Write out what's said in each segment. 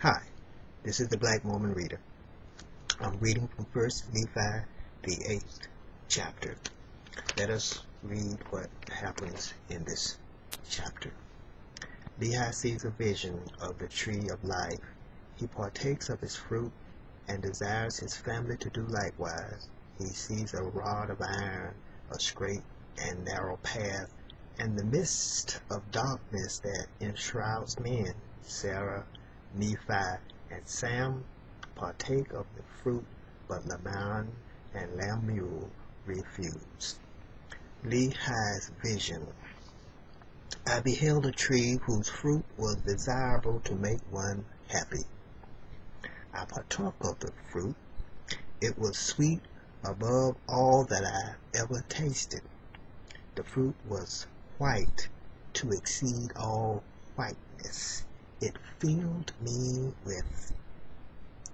Hi, this is the Black Mormon Reader. I'm reading from 1st Nephi, the 8th chapter. Let us read what happens in this chapter. Lehi sees a vision of the tree of life. He partakes of its fruit and desires his family to do likewise. He sees a rod of iron, a straight and narrow path, and the mist of darkness that enshrouds men. Sarah, Nephi, and Sam partake of the fruit, but Laman and Lemuel refuse. Lehi's vision. I beheld a tree whose fruit was desirable to make one happy. I partook of the fruit. It was sweet above all that I ever tasted. The fruit was white to exceed all whiteness. It filled me with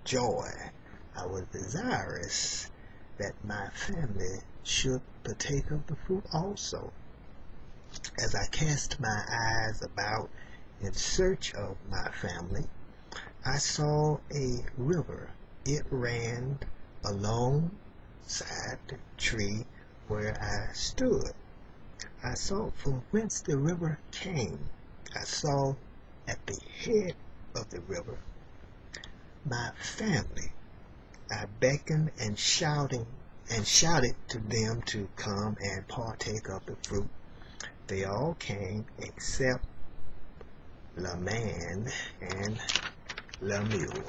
joy. I was desirous that my family should partake of the fruit also. As I cast my eyes about in search of my family, I saw a river. It ran alongside the tree where I stood. I saw from whence the river came. I saw at the head of the river my family. I beckoned and shouted to them to come and partake of the fruit. They all came except Laman and Lemuel.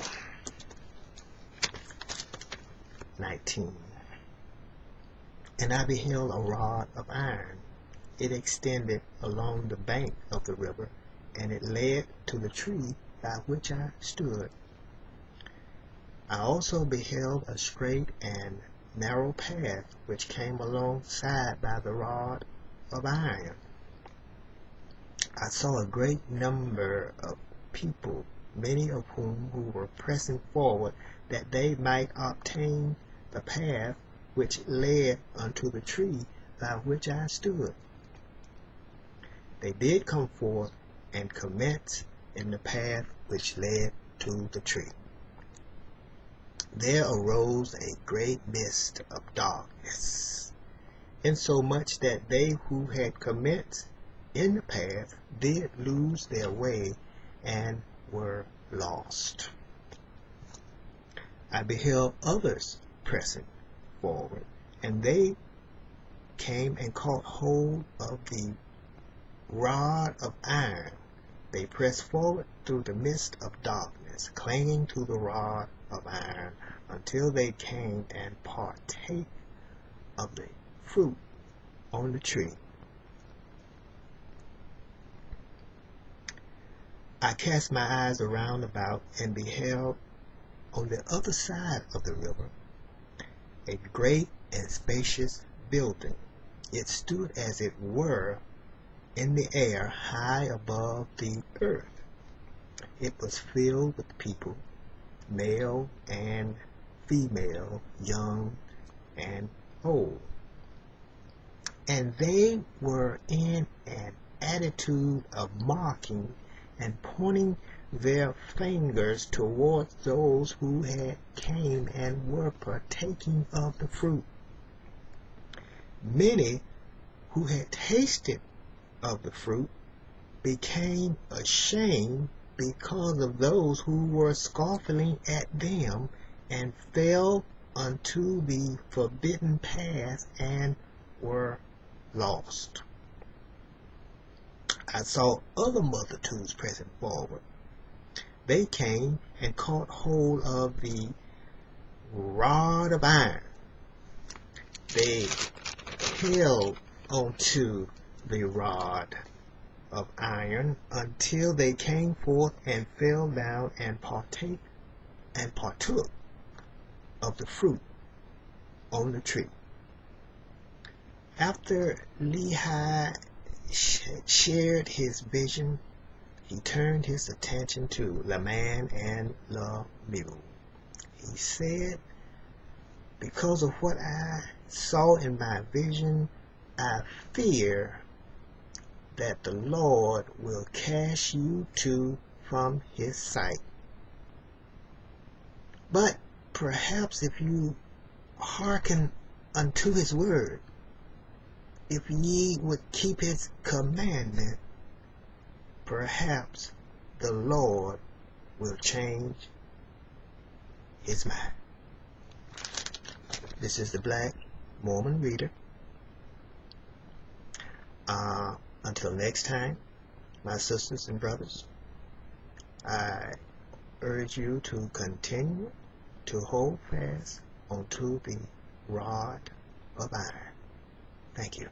19. And I beheld a rod of iron. It extended along the bank of the river, and it led to the tree by which I stood. I also beheld a straight and narrow path which came alongside by the rod of iron. I saw a great number of people, many of whom who were pressing forward that they might obtain the path which led unto the tree by which I stood. They did come forth and commence in the path which led to the tree. There arose a great mist of darkness, insomuch that they who had commenced in the path did lose their way and were lost. I beheld others pressing forward, and they came and caught hold of the rod of iron. They pressed forward through the mist of darkness, clinging to the rod of iron, until they came and partake of the fruit on the tree. I cast my eyes around about and beheld on the other side of the river a great and spacious building. It stood as it were in the air, high above the earth. It was filled with people, male and female, young and old. And they were in an attitude of mocking and pointing their fingers towards those who had came and were partaking of the fruit. Many who had tasted of the fruit became ashamed because of those who were scoffing at them, and fell unto the forbidden path and were lost. I saw other multitudes pressing forward. They came and caught hold of the rod of iron. They held onto the rod of iron until they came forth and fell down and partook of the fruit on the tree. After Lehi shared his vision, he turned his attention to Laman and Lemuel. He said, because of what I saw in my vision, I fear that the Lord will cast you two from his sight. But perhaps if you hearken unto his word, if ye would keep his commandment, perhaps the Lord will change his mind. This is the Black Mormon Reader. Until next time, my sisters and brothers, I urge you to continue to hold fast onto the rod of iron. Thank you.